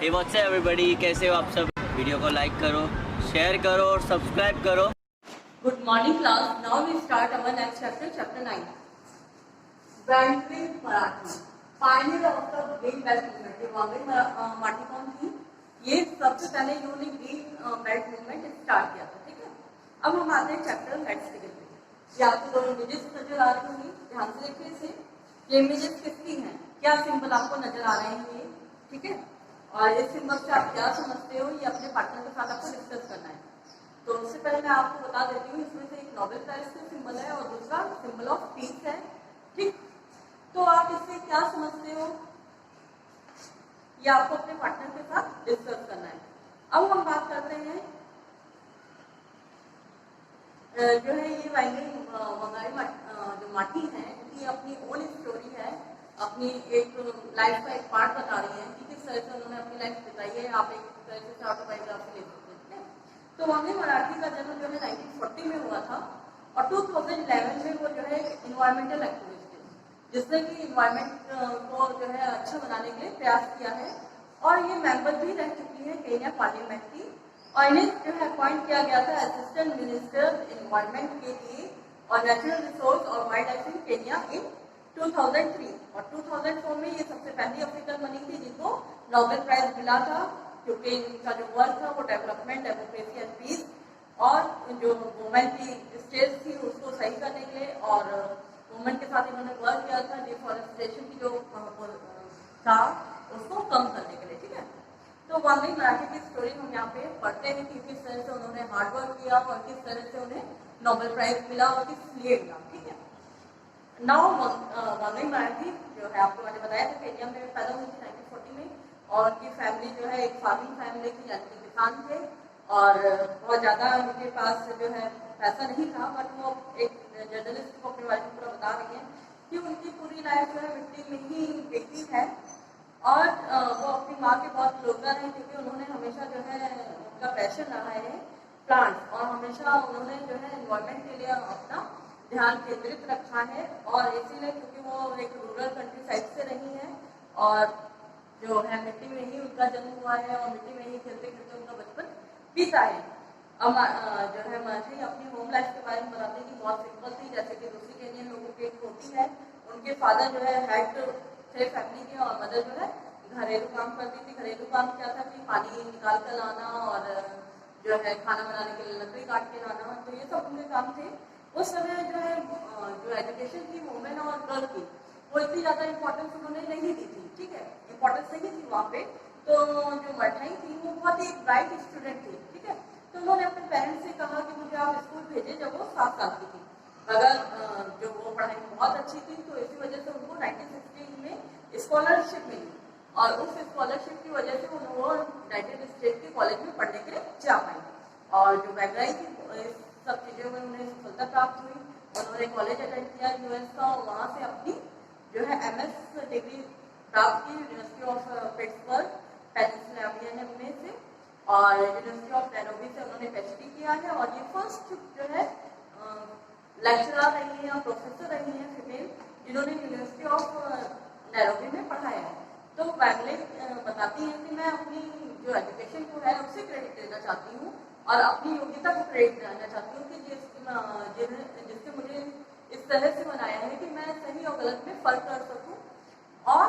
Hey what's up everybody, कैसे हो आप सब। वीडियो को लाइक करो, शेयर करो और सब्सक्राइब करो। Good morning class. Now we start our next chapter, chapter 9. Benjamin Marathi, pioneer of the Green Belt movement. ये वांगड़ी मराठी कौन थी? ये सबसे पहले इन्होंने ग्रीन बेल्ट मूवमेंट स्टार्ट किया था, ठीक है। अब हम आते हैं चैप्टर नेक्स्ट के लिए। ये आपको दो इमेजेस नजर आ रही होंगी, ध्यान से देखिए इसे। ये इमेजेस किसकी हैं? क्या सिंबल आपको नजर आ रहे हैं ये, ठीक है। और इस सिंबल से आप क्या समझते हो, ये अपने पार्टनर के साथ आपको डिस्कस करना है। तो उससे पहले मैं आपको बता देती हूँ, इसमें से एक नोबेल प्राइज का सिंबल है और दूसरा सिंबल ऑफ पीस है, ठीक। तो आप इससे क्या समझते हो, ये आपको अपने पार्टनर के साथ डिस्कस करना है। अब हम बात करते हैं जो है ये वंगाई जो माटी है, ये अपनी ओन स्टोरी है, अपनी एक लाइफ का एक पार्ट बता रही है कि किस तरह से उन्होंने अपनी लाइफ बिताई है। आप एक तरह से ऑटोबायोग्राफी ले सकते हैं। तो वांगे मराठी का जन्म जो है 1940 में हुआ था और 2011 में वो जो है इन्वायरमेंटल एक्टिविस्ट है, जिसने कि इन्वायरमेंट को जो है अच्छा बनाने के लिए प्रयास किया है और ये मेंबर भी रह चुकी है केन्या पार्लियामेंट की। और इन्हें जो है अपॉइंट किया गया था असिस्टेंट मिनिस्टर इन्वायरमेंट के लिए और नेचुरल रिसोर्स और वाइल्ड लाइफ इन केन्या इन 2003 और 2004 में ये सबसे पहली अफ्रीकन बनी थी जिनको नोबेल प्राइज मिला था, क्योंकि इनका जो वर्क था वो डेवलपमेंट, डेमोक्रेसी एंड पीस और जो वुमेन की स्टेज थी उसको सही करने के लिए और वुमेन के साथ इन्होंने वर्क किया था डिफॉरेस्टेशन की जो था उसको कम करने के लिए, ठीक है। तो वांगड़ी मराठी की स्टोरी हम यहाँ पे पढ़ते हैं कि किस तरह से उन्होंने हार्ड वर्क किया और किस तरह से उन्हें नोबेल प्राइज मिला और किस लिए मिला, ठीक है। नाउ वांगड़ी मराठी जो है आपको मैंने बताया था केन्या में पैदा हुई थी 1940 में और उनकी फैमिली जो है एक फार्मिंग फैमिली थी, यानी कि किसान थे और बहुत ज़्यादा उनके पास जो है पैसा नहीं था, बट वो एक जर्नलिस्ट को अपने बारे में पूरा बता रही है कि उनकी पूरी लाइफ जो है मिट्टी में ही बीती है और वो अपनी माँ के बहुत क्लोजर हैं क्योंकि उन्होंने हमेशा जो है उनका पैशन रहा है प्लांट्स और हमेशा उन्होंने जो है एनवायरमेंट के लिए अपना ध्यान केंद्रित रखा है और इसीलिए क्योंकि वो एक रूरल कंट्री साइड से रही है और जो है मिट्टी में ही उनका जन्म हुआ है और मिट्टी में ही खेलते खेलते उनका बचपन बीता है। अब जो है माजी अपनी होम लाइफ के बारे में बताते हैं कि बहुत सिंपल थी, जैसे कि दूसरी केनियन लोगों की एक होती है, उनके फादर जो है हेड थे फैमिली के और मदर जो है घरेलू काम करती थी। घरेलू काम क्या था कि पानी निकाल कर लाना और जो है खाना बनाने के लिए लकड़ी काट के लाना, तो ये सब उनके काम थे। उस समय जो है जो एजुकेशन थी वुमेन और गर्ल की वो इतनी ज़्यादा इंपॉर्टेंस उन्होंने नहीं दी थी, ठीक है, इंपॉर्टेंस नहीं थी वहाँ पे। तो जो मठाई थी वो बहुत ही ब्राइट स्टूडेंट थी, ठीक है। तो उन्होंने अपने पेरेंट्स से कहा कि मुझे आप स्कूल भेजें जब वो 7 साल की थी। अगर जो वो पढ़ाई में बहुत अच्छी थी तो इसी वजह से उनको 1960 में स्कॉलरशिप मिली और उस स्कॉलरशिप की वजह से वो यूनाइटेड स्टेट के कॉलेज में पढ़ने के लिए जा पाई और जो महंगाई थी सब चीज़ों में उन्हें सफलता प्राप्त हुई। उन्होंने कॉलेज अटेंड किया यूएस का और वहाँ से अपनी जो है एमएस डिग्री प्राप्त की यूनिवर्सिटी ऑफ पिट्सबर्ग पेनिनसुला में से और यूनिवर्सिटी ऑफ नैरोबी से उन्होंने पीएचडी किया है और ये फर्स्ट जो है लेक्चरर रही है और प्रोफेसर रही है फीमेल जिन्होंने यूनिवर्सिटी ऑफ नैरोबी में पढ़ाया है। तो वैगले बताती हैं कि मैं अपनी जो एजुकेशन को है उससे क्रेडिट देना चाहती हूँ और अपनी योग्यता को क्रेडिट देना चाहती हूँ कि जिससे मुझे इस तरह से बनाया है कि मैं सही और गलत में फर्क कर सकूँ और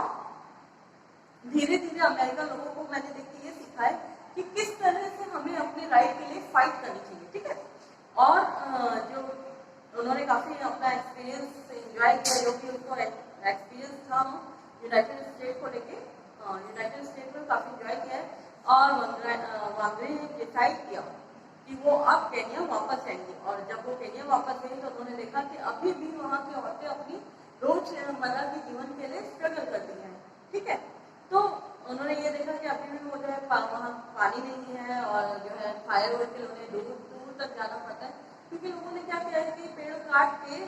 धीरे धीरे अमेरिकन लोगों को मैंने देख के ये सीखा है कि किस तरह से हमें अपने राइट के लिए फाइट करनी चाहिए, ठीक है। और जो उन्होंने काफ़ी अपना एक्सपीरियंस एंजॉय किया जो कि उनको एक्सपीरियंस था यूनाइटेड स्टेट को लेके, यूनाइटेड स्टेट में काफ़ी एंजॉय किया है और वांगड़ी ने डिसाइड किया कि वो अब केन्या वापस आएंगी और जब वो केन्या वापस गई तो उन्होंने देखा कि अभी भी वहाँ की औरतें अपनी रोजमर्रा के जीवन के लिए स्ट्रगल करती हैं, ठीक है। तो उन्होंने ये देखा कि अभी भी वो जो है वहाँ पानी नहीं है और जो है फायर वोड के लिए उन्हें दूर दूर तक जाना पड़ता है क्योंकि लोगों ने क्या किया है कि पेड़ काट के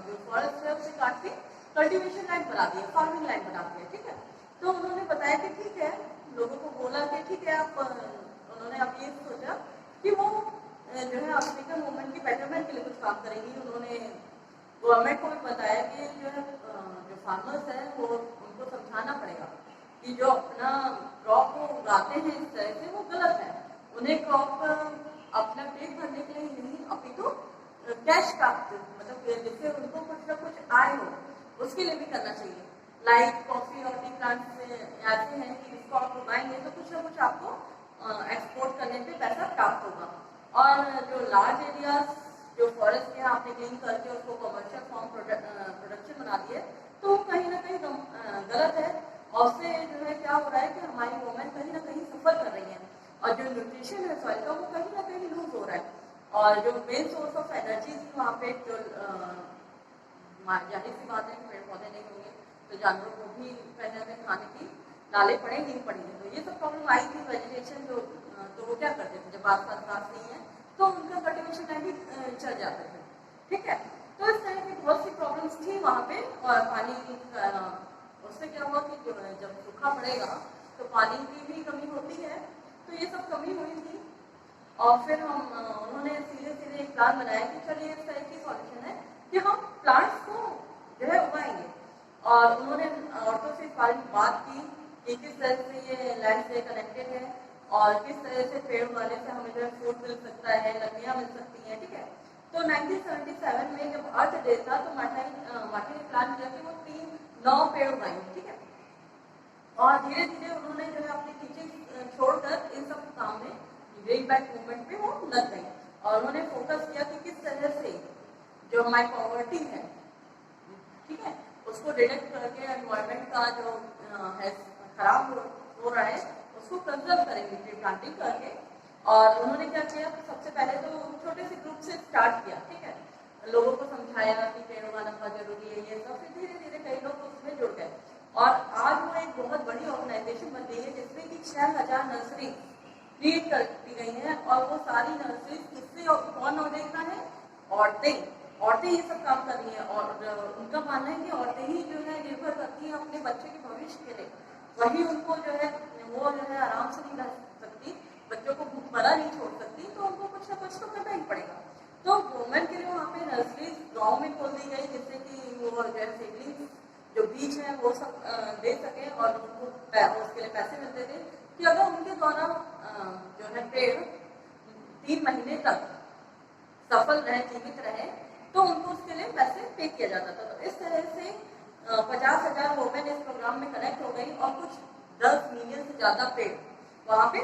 जो फॉरेस्ट है उसे काट के कल्टीवेशन लैंड बना दिया, फार्मिंग लैंड बना दिया, ठीक है। तो उन्होंने बताया कि ठीक है, लोगों को बोला कि ठीक है आप उन्होंने अब ये सोचा कि वो जो है अफ्रीकन वुमेन की बेटरमेंट के लिए कुछ काम करेंगी। उन्होंने गवर्नमेंट को भी बताया कि जो है जो फार्मर्स है वो उनको समझाना पड़ेगा कि जो अपना क्रॉप को उगाते हैं इस तरह से वो गलत है। उन्हें क्रॉप अपना पेट भरने के लिए नहीं अपितु कैश प्राप्त मतलब जिससे उनको कुछ ना कुछ आय हो उसके लिए भी करना चाहिए। लाइक कॉफी और टी प्लांट्स ऐसे हैं कि इसको आप उगाएंगे तो कुछ ना कुछ आपको एक्सपोर्ट करने पे पैसा प्राप्त होगा। और जो लार्ज एरियाज जो फॉरेस्ट है आपने क्लीन करके उसको कमर्शियल फॉर्म प्रोडक्शन बना दिए तो वो कहीं ना कहीं गलत है। और उससे जो है क्या हो रहा है कि हमारी वुमेन कहीं ना कहीं सफर कर रही है और जो न्यूट्रिशन है सॉइल का वो कहीं ना कहीं लूज हो रहा है। और जो मेन सोर्स ऑफ एनर्जी थी वहाँ पे जो जाहिर सी बात है कि पेड़ पौधे नहीं होंगे तो जानवरों को भी कहीं ना कहीं खाने की नाले पड़ेंगे ही पड़ेंगे। तो ये सब प्रॉब्लम आई थी वेजिटेशन जो तो वो क्या करते थे जब आसपास घास नहीं है तो उनका कल्टीवेशन टाइम भी चल जाते थे। ठीक है, तो इस तरह की बहुत सी प्रॉब्लम्स थी वहाँ पे। और पानी उससे क्या हुआ कि जब सूखा पड़ेगा तो पानी की भी कमी होती है तो ये सब कमी हुई थी। और फिर हम उन्होंने सीधे सीधे एक प्लान बनाया कि चलिए इस तरह की सॉल्यूशन है कि हम प्लांट्स को जो है उगाएंगे। और उन्होंने औरतों से इस बारे में बात की कि किस तरह से ये लैंड से कनेक्टेड है और किस तरह से पेड़ उगाने से हमें जो है फूड मिल सकता है, लकड़ियाँ मिल सकती हैं। ठीक है, तो 1977 में जब अर्थ डे था तो माटी ने प्लान किया कि वो 9 पेड़ उगाएंगे। ठीक है, और धीरे धीरे उन्होंने जो है अपनी टीचिंग छोड़कर इन सब काम में ग्रीन बैक मूवमेंट पे वो लग गई। और उन्होंने फोकस किया कि किस तरह से जो हमारी पॉवर्टी है, ठीक है, उसको डिटेक्ट करके एनवायरमेंट का जो है खराब हो रहा है उसको कंजर्व करेंगे ट्री प्लांटिंग करके। और उन्होंने क्या किया, सबसे पहले तो छोटे से ग्रुप से स्टार्ट किया। ठीक है, लोगों को समझाया कि पेड़ उगाना बहुत जरूरी है ये सब, फिर धीरे धीरे कई लोग उसमें जुड़ गए। और आज वो एक बहुत बड़ी ऑर्गेनाइजेशन बन गई है जिसमें कि 6000 नर्सरी क्रिएट कर दी गई हैं। और वो सारी नर्सरी किससे कौन देख रहा है, औरतें ये सब काम कर रही हैं। और उनका मानना है कि औरतें ही जो है निर्भर करती हैं अपने बच्चे के भविष्य के लिए। वही उनको जो है वो जो है आराम से नहीं रह सकती, बच्चों को भूखमरा नहीं छोड़ सकती, तो उनको कुछ ना कुछ तो करना ही पड़ेगा। तो वुमेन के लिए वहाँ पे नर्सरी गाँव में खोल दी गई जिससे कि वो जो है सीडलिंग्स जो बीज है वो सब दे सके और उनको उसके लिए पैसे मिलते थे कि अगर उनके द्वारा जो है पेड़ 3 महीने तक सफल रहे, जीवित रहे, तो उनको उसके लिए पैसे पे किया जाता था। तो इस तरह से 50,000 वुमेन इस प्रोग्राम में कनेक्ट हो गई और कुछ 10 मिलियन से ज़्यादा पेड़ वहाँ पे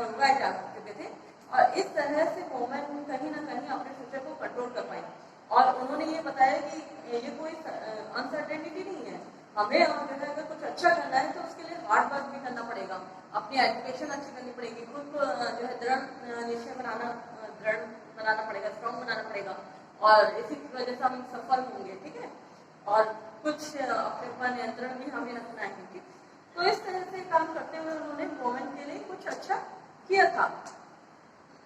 उगाए जा चुके थे। और इस तरह से वुमेन कहीं ना कहीं अपने फ्यूचर को कंट्रोल कर पाई। और उन्होंने ये बताया कि ये कोई अनसर्टेनिटी नहीं है, हमें जो है अगर कुछ अच्छा करना है तो उसके लिए हार्ड वर्क भी करना पड़ेगा, अपनी एजुकेशन अच्छी करनी पड़ेगी, खुद को जो है दृढ़ निश्चय बनाना पड़ेगा, स्ट्रॉन्ग बनाना पड़ेगा। और इसी की वजह से हम सफल होंगे। ठीक है, और कुछ अपने ऊपर नियंत्रण भी हमें रखना है। ठीक, तो इस तरह से काम करते हुए उन्होंने वुमेन के लिए कुछ अच्छा किया था।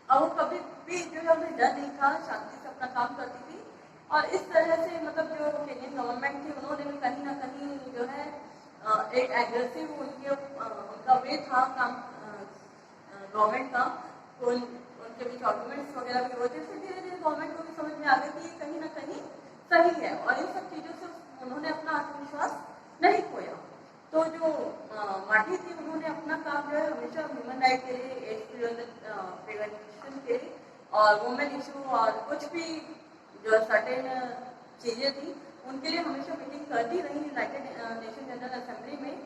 और वो कभी भी जो है उन्हें डर नहीं था, शांति से अपना काम करती थी। और इस तरह से मतलब जो केनियन गवर्नमेंट थी उन्होंने भी कहीं ना कहीं जो है एक एग्रेसिव उनका वे था काम गवर्नमेंट का, तो उनके बीच आर्गूमेंट्स वगैरह भी होते थे। धीरे धीरे गवर्नमेंट को भी समझ में आ गई कि ये कहीं ना कहीं सही है और इन सब चीज़ों से उन्होंने अपना आत्मविश्वास नहीं खोया। तो जो माटी थी उन्होंने अपना काम जो है हमेशा ह्यूमन राइट के लिए, एज प्रिवेंशन के लिए और वुमेन इशू और कुछ भी जो सर्टेन चीज़ें थी उनके लिए हमेशा मीटिंग करती रही यूनाइटेड नेशन जनरल असेंबली में।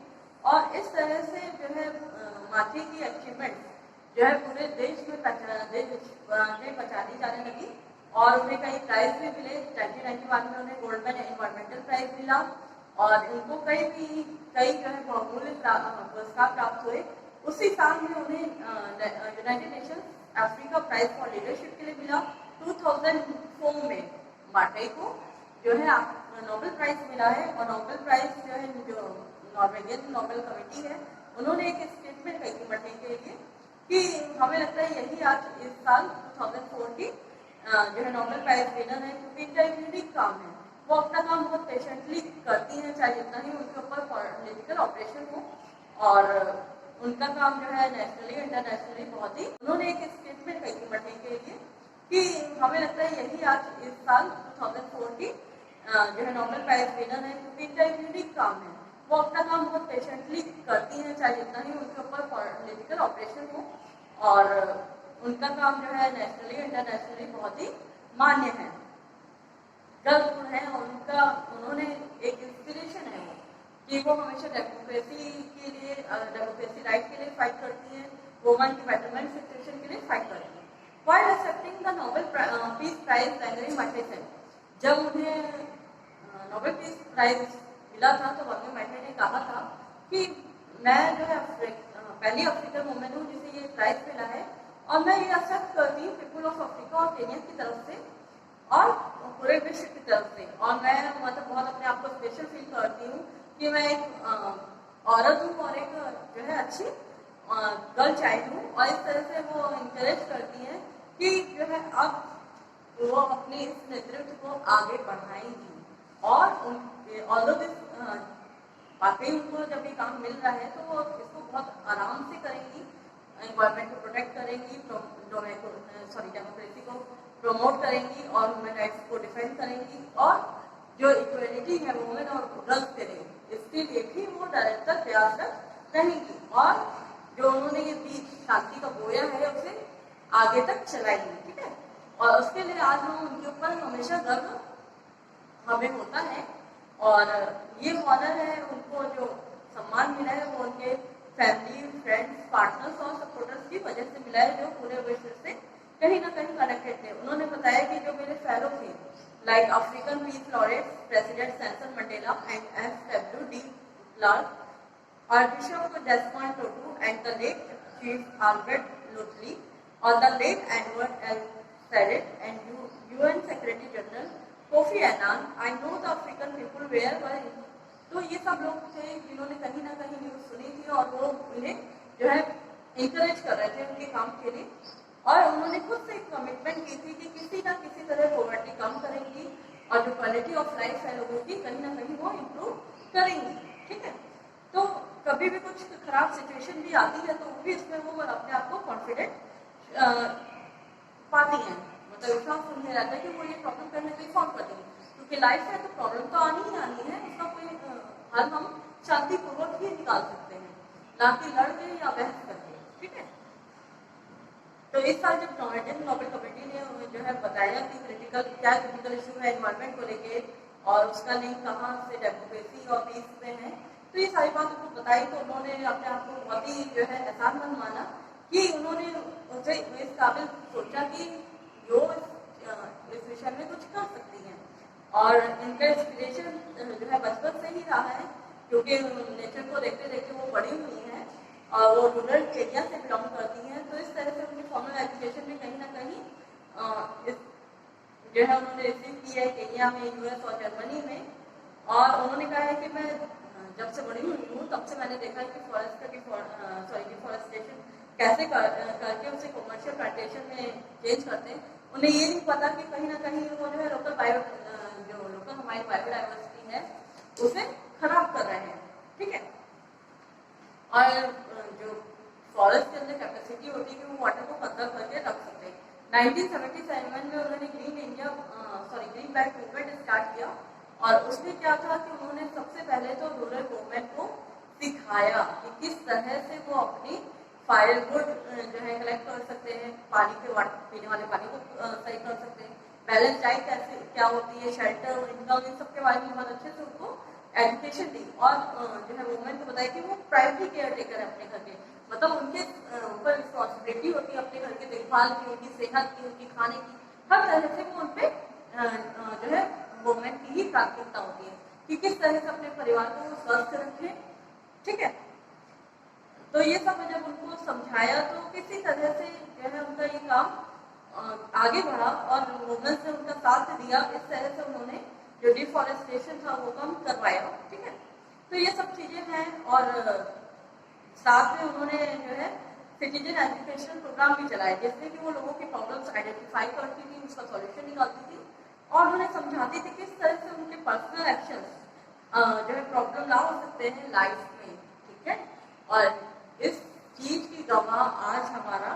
और इस तरह से जो है माटी की अचीवमेंट जो है पूरे देश में पहचानी जाने लगी और उन्हें कई प्राइज भी मिले। 1991 में उन्हें गोल्डमैन एनवायरमेंटल प्राइज मिला और उनको कई जो है बहुमूल्य पुरस्कार प्राप्त हुए। उसी साल में उन्हें United Nation Africa prize for leadership के लिए मिला। 2004 में माटे को जो है नोबेल प्राइज मिला है। और नोबेल प्राइज जो है जो नॉर्वेजियन नोबेल कमेटी है उन्होंने एक स्टेटमेंट कही थी माटे के लिए कि हमें लगता है यही आज इस साल 2004 की जो है नोबेल प्राइज विनर है, क्योंकि इनका एक यूनिक काम है, वो अपना काम बहुत पेशेंटली करती हैं, चाहे जितना ही उनके ऊपर पॉलिटिकल ऑपरेशन हो। और उनका काम जो है नेशनली इंटरनेशनली बहुत ही, उन्होंने एक स्टेटमेंट कही थी मटे के लिए कि हमें लगता है यही आज इस साल 2004 की जो है नोबेल प्राइज विनर है, क्योंकि इनका एक यूनिक काम है, वो अपना काम बहुत पेशेंटली करती हैं, चाहे जितना ही उनके ऊपर पॉलिटिकल ऑपरेशन हो, और उनका काम जो है नेशनली इंटरनेशनली बहुत ही मान्य है। गर्व है उनका, उन्होंने एक इंस्पिरेशन है वो, कि वो हमेशा डेमोक्रेसी के लिए, डेमोक्रेसी राइट के लिए फाइट करती हैं, वुमेन की बेटरमेंट सिचुएशन के लिए फाइट करती हैं। While accepting the Nobel peace prize Wangari Maathai, जब उन्हें नोबेल पीस प्राइज मिला था तो वैंगरी मैटे ने कहा था कि मैं जो है पहली अफ्रीकन वुमेन हूँ जिसे ये प्राइज मिला है, और मैं ये एक्सेप्ट करती हूँ पीपल ऑफ अफ्रीका और केन्या की तरफ से और पूरे विश्व की तरफ से, और मैं मतलब बहुत अपने आप को स्पेशल फील करती हूँ कि मैं एक औरत हूँ और एक जो है अच्छी गर्ल चाइल्ड हूँ। और इस तरह से वो इंकरेज करती हैं कि जो है अब वो अपने इस नेतृत्व को आगे बढ़ाएंगी, और ऑल्दो दिस वाकई उनको जब ये काम मिल रहा है तो वो इसको बहुत आराम से करेंगी, एनवायरमेंट को प्रोटेक्ट करेंगी, डेमोक्रेसी को प्रमोट करेंगी और ह्यूमन राइट्स को डिफेंड करेंगी, और जो इक्वलिटी है वुमेन और गर्ल्स के लिए, इसके लिए भी वो निरंतर प्रयासरत रहेंगी, और जो उन्होंने ये बीज शांति का बोया है उसे आगे तक चलाएंगी। ठीक है, और उसके लिए आज हम उनके ऊपर हमेशा गर्व हमें होता है, और ये ऑनर है उनको जो सम्मान मिला है वो उनके फैमिली, फ्रेंड्स, पार्टनर्स और सपोर्टर्स की वजह से मिला है, जो पूरे विश्व से कहीं ना कहीं कनेक्टेड थे। उन्होंने बताया कि जो मेरे फेलो थे like African peace laureate president Nelson Mandela and F.W.D. Klerk, Archbishop Desmond Tutu and the late Chief Albert Lutley, or the late Edward L. Said and UN Secretary General Kofi Annan, I know the African people were तो ये सब लोग थे जिन्होंने कहीं ना कहीं news सुनी थी और वो उन्हें जो है इंकरेज कर रहे थे उनके काम के लिए, और उन्होंने खुद से एक कमिटमेंट की थी कि किसी ना किसी तरह पॉवर्टी कम करेंगी और जो क्वालिटी ऑफ लाइफ है लोगों की कहीं ना कहीं वो इम्प्रूव करेंगी। ठीक है, तो कभी भी कुछ खराब सिचुएशन भी आती है तो भी इसमें वो अपने आप को कॉन्फिडेंट पाती हैं, मतलब विश्वास उन्हें रहता है कि वो ये प्रॉब्लम करने के लिए सॉल्व कर देंगे, क्योंकि लाइफ है तो प्रॉब्लम तो आनी ही आनी है, उसका कोई हल हम शांतिपूर्वक ही निकाल सकते हैं, ना कि लड़ के या बहस करके। ठीक है, तो इस साल जब नोबेल कमेटी ने जो है बताया कि क्रिटिकल इशू है एनवायरमेंट को लेके और उसका लिंक कहाँ से डेमोक्रेसी और पीस में है, तो ये सारी बात उनको बताई तो उन्होंने अपने आप को बहुत ही जो है एहसानमंद माना कि उन्होंने उनसे इस काबिल सोचा कि जो इस विषय में कुछ कर सकती हैं, और इनका इंस्पिरेशन जो है बचपन से ही रहा है, क्योंकि नेचर को देखते देखते वो बड़ी हुई हैं और वो रूरल एरिया से बिलोंग करती हैं, तो इस तरह से उनकी फॉर्मल एजुकेशन में कहीं ना कहीं जो है उन्होंने रिसीव किया है केन्या में, US और जर्मनी में, और उन्होंने कहा है कि मैं जब से बड़ी हुई हूँ तब से मैंने देखा है कि डिफॉरेस्टेशन कैसे करके उसे कमर्शियल प्लांटेशन में चेंज करते हैं। उन्हें ये नहीं पता कि कहीं ना कहीं वो जो है लोकल हमारी बायोडाइवर्सिटी है उसे खराब कर रहे हैं। ठीक है, और जो फॉरेस्ट के अंदर कैपेसिटी होती है कि वो वाटर को कंजर्व करके रख सकते हैं। 1977 में उन्होंने ग्रीन बेल्ट मूवमेंट स्टार्ट किया, और उसमें क्या था कि उन्होंने सबसे पहले तो रूरल वुमेन को सिखाया कि किस तरह से वो अपनी फायरवुड जो है कलेक्ट कर सकते हैं, पानी के पीने वाले पानी को सही कर सकते हैं, बैलेंस डाइट कैसे क्या होती है, शेल्टर, इनकम, इन सब के बारे में बहुत अच्छे से उनको एजुकेशन दी, और जो है वुमेन को बताया कि वो प्राइमरी केयर टेकर है अपने घर के, मतलब उनके ऊपर रिस्पॉन्सिबिलिटी होती है अपने घर की देखभाल की, उनकी सेहत की, उनकी खाने की, हर तरह से वो उन पर जो है वुमेन की ही प्राथमिकता होती है कि किस तरह से अपने परिवार को स्वस्थ रखें। ठीक है, तो ये सब जब उनको समझाया तो किसी तरह से जो है उनका ये काम आगे बढ़ा और वुमेन से उनका साथ दिया, इस तरह से उन्होंने जो डिफॉरेस्टेशन था वो कम करवाया। ठीक है, तो ये सब चीजें हैं, और साथ में उन्होंने जो है सिटीजन एजुकेशन प्रोग्राम भी चलाए, जिसमें कि वो लोगों की प्रॉब्लम्स आइडेंटिफाई करती थी, उसका सॉल्यूशन निकालती थी, और उन्हें समझाती थी किस तरह से उनके पर्सनल एक्शंस जो है प्रॉब्लम ला हो सकते हैं लाइफ में। ठीक है, और इस चीज की गवाह आज हमारा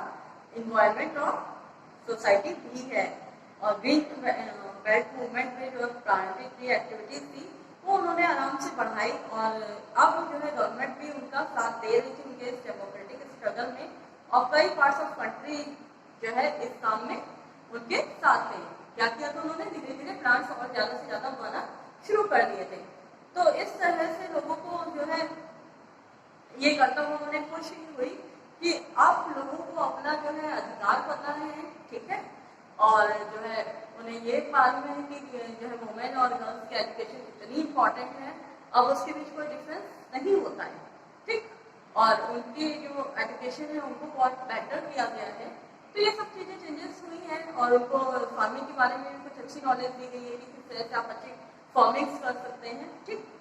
इन्वायरमेंट और सोसाइटी भी है, और ग्रीन बेल्ट मूवमेंट में जो प्रारंभिक एक्टिविटीज थी वो उन्होंने आराम से बढ़ाई और अब जो है गवर्नमेंट भी उनका साथ दे रही थी उनके इस डेमोक्रेटिक स्ट्रगल में, और कई पार्ट्स ऑफ कंट्री जो है इस काम में उनके साथ थे। क्या किया तो उन्होंने धीरे धीरे प्लांट्स और ज़्यादा से ज़्यादा उगाना शुरू कर दिए थे। तो इस तरह से लोगों को जो है ये करता हुआ उन्हें खुशी हुई कि अब लोगों को अपना जो है अधिकार पता है, ठीक है, और जो है उन्हें ये मालूम है कि जो है वुमेन और गर्ल्स की एजुकेशन इतनी इम्पॉर्टेंट है, अब उसके बीच कोई डिफरेंस नहीं होता है, ठीक, और उनकी जो एजुकेशन है उनको बहुत बेटर किया गया है। तो ये सब चीज़ें चेंजेस हुई हैं और उनको फार्मिंग के बारे में कुछ अच्छी नॉलेज दी गई है कि किस तरह से आप अच्छी फार्मिंग्स कर सकते हैं, ठीक।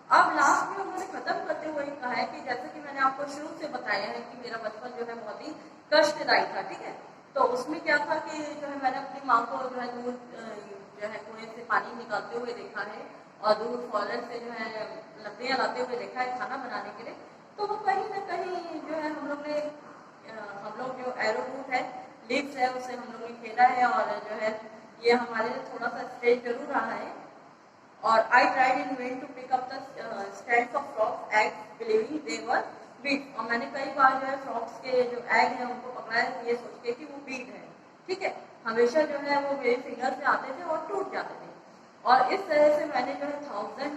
अब लास्ट में उन्होंने खत्म करते हुए कहा है कि जैसे कि मैंने आपको शुरू से बताया है कि मेरा बचपन जो है बहुत ही कष्टदायी था, ठीक है, तो उसमें क्या था कि जो है मैंने अपनी माँ को जो है दूध जो है कुएं से पानी निकालते हुए देखा है और दूध फॉरेन से जो है लकड़ियाँ लाते हुए देखा है खाना बनाने के लिए। तो वो कहीं ना कहीं जो है हम लोग जो एरोरूट है, लीव्स है, उसे हम लोग ने खेला है और जो है ये हमारे लिए थोड़ा सा स्ट्रेस जरूर रहा है। और I tried in vain to pick up the stands of frogs eggs believing they were beat, और मैंने कई बार जो है फ्रॉक्स के जो एग है उनको पकड़ा है ये सोच के कि वो बीट है, ठीक है, हमेशा जो है वो मेरे फिंगर से आते थे और टूट जाते थे। और इस तरह से मैंने जो है 1000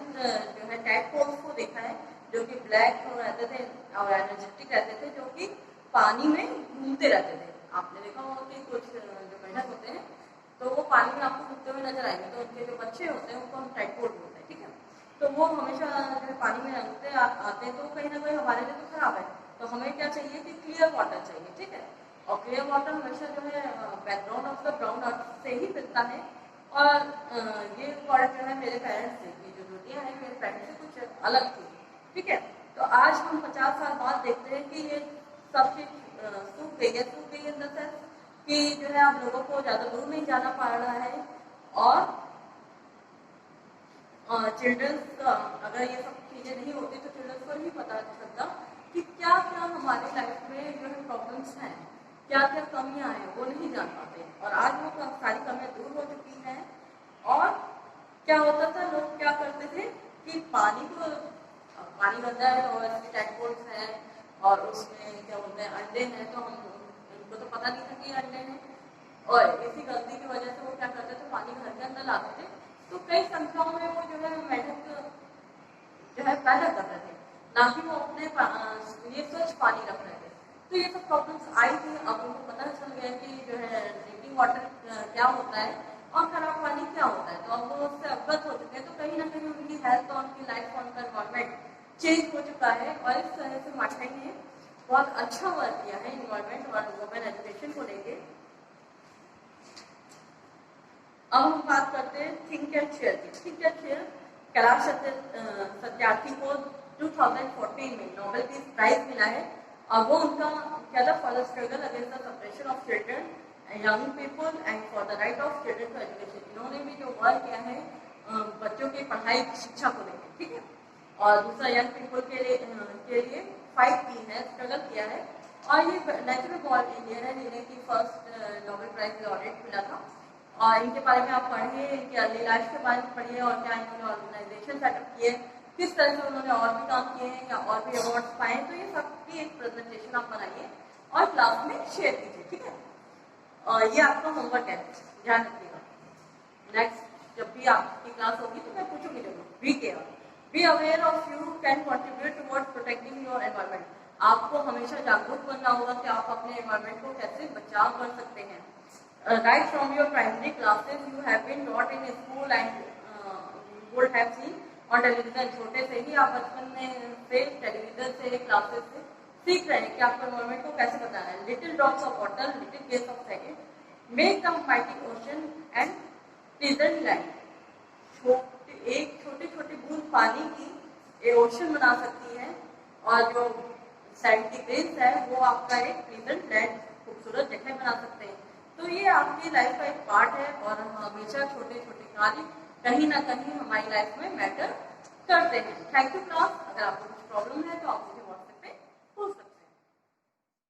जो है टैडपोल्स को देखा है जो कि ब्लैक रहते थे और एनर्जेटिक रहते थे, जो कि पानी में घूमते रहते थे। आपने देखा होगा कि कुछ जो मेंढक होते हैं तो वो पानी में आपको घूमते हुए नजर आएंगे, तो उनके जो बच्चे होते हैं उनको हम टैडपोल बोलते हैं, ठीक है, तो वो हमेशा जो है पानी में रंगते आते हैं, तो कहीं ना कहीं हमारे लिए तो खराब है। तो हमें क्या चाहिए कि क्लियर वाटर चाहिए, ठीक है, और क्लियर वाटर हमेशा जो है बैकग्राउंड ऑफ द ब्राउन अर्थ से ही मिलता है। और ये वर्ड जो है मेरे पेरेंट्स से, ये जो रोटियाँ हैं मेरे पेरेंट्स से कुछ अलग थी, ठीक है, तो आज हम 50 साल बाद देखते हैं कि ये सब चीज सूख गई इन द सेंस कि जो है आप लोगों को ज़्यादा दूर नहीं जाना पड़ रहा है, और चिल्ड्रंस अगर ये सब चीज़ें नहीं होती तो चिल्ड्रंस को नहीं पता चलता कि क्या क्या हमारी लाइफ में जो है प्रॉब्लम्स हैं, क्या क्या कमियां हैं, वो नहीं जान पाते। और आज वो सारी कमियां दूर हो चुकी हैं। और क्या होता था, लोग क्या करते थे कि पानी गंदा है और इसमें टैडपोल्स हैं और उसमें क्या बोलते हैं अंडे हैं, तो हम उनको तो पता नहीं था कि अंडे हैं, और इसी गलती की वजह से वो क्या करते थे पानी घर के अंदर लाते थे, तो कई संख्याओं में वो जो है मेंढक जो है पैदा कर रहे थे, ना कि वो अपने ये स्वच्छ पानी रख रहे थे। तो ये सब प्रॉब्लम्स आई थी। अब उनको पता चल गया कि जो है ड्रिंकिंग वाटर क्या होता है और खराब पानी क्या होता है, तो अब वो उससे अवगत हो चुके हैं। तो कहीं ना कहीं उनकी हेल्थ और उनकी लाइफ और उनका एनवायरमेंट चेंज हो चुका है, और इस तरह से मार्केट ने बहुत अच्छा वर्क किया है इन्वायरमेंट और वुमेन एजुकेशन को लेके। अब हम बात करते हैं थिंक एंड शेयर की। Think and share Kailash Satyarthi को 2014 में नोबेल पीस प्राइज मिला है, और वो उनका क्या था, for the struggle against the suppression of children young people and for the right of children to education. इन्होंने भी जो वर्क किया है बच्चों की पढ़ाई शिक्षा को लेकर, ठीक है, और दूसरा यंग पीपल के लिए फाइट की है, स्ट्रगल किया है। और ये नेचुरल बॉर्न इंडियन है जिन्हें की फर्स्ट नोबेल प्राइज लॉरेट मिला था। और इनके बारे में आप पढ़िए, इनकी अर्ली लाइफ के बारे में पढ़िए और क्या इन्होंने ऑर्गेनाइजेशन सेटअप किए, किस तरह से उन्होंने और भी काम किए हैं या और भी अवार्ड्स पाए, तो ये सब की एक प्रेजेंटेशन आप बनाइए और क्लास में शेयर कीजिए, ठीक है। और ये आपका होमवर्क है, ध्यान रखिएगा। नेक्स्ट जब भी आपकी क्लास होगी तो मैं पूछूंगी जरूर। Be aware of you can contribute towards protecting your environment. आपको हमेशा जागरूक बनना होगा कि आप अपने एनवायरमेंट को कैसे बचाव कर सकते हैं। Right from your primary classes you have been taught in school and you would have seen on television। छोटे से ही आप बचपन में से टेलीविजन से क्लासेस से सीख रहे हैं कि आपको एनवायरमेंट को कैसे बताना है। Little drops of water, little guess of second make the mighty ocean and pleasant land. छोटी छोटी बूंद पानी की ओशन बना सकती है, और जो सैंडी ग्रेन्स है वो आपका एक प्लीजेंट लैंड खूबसूरत जगह बना सकते हैं। तो ये आपकी लाइफ का एक पार्ट है, और हमेशा छोटे छोटे कार्य कहीं ना कहीं हमारी लाइफ में मैटर करते हैं। Thank you class. अगर आपको कुछ प्रॉब्लम है तो आप मुझे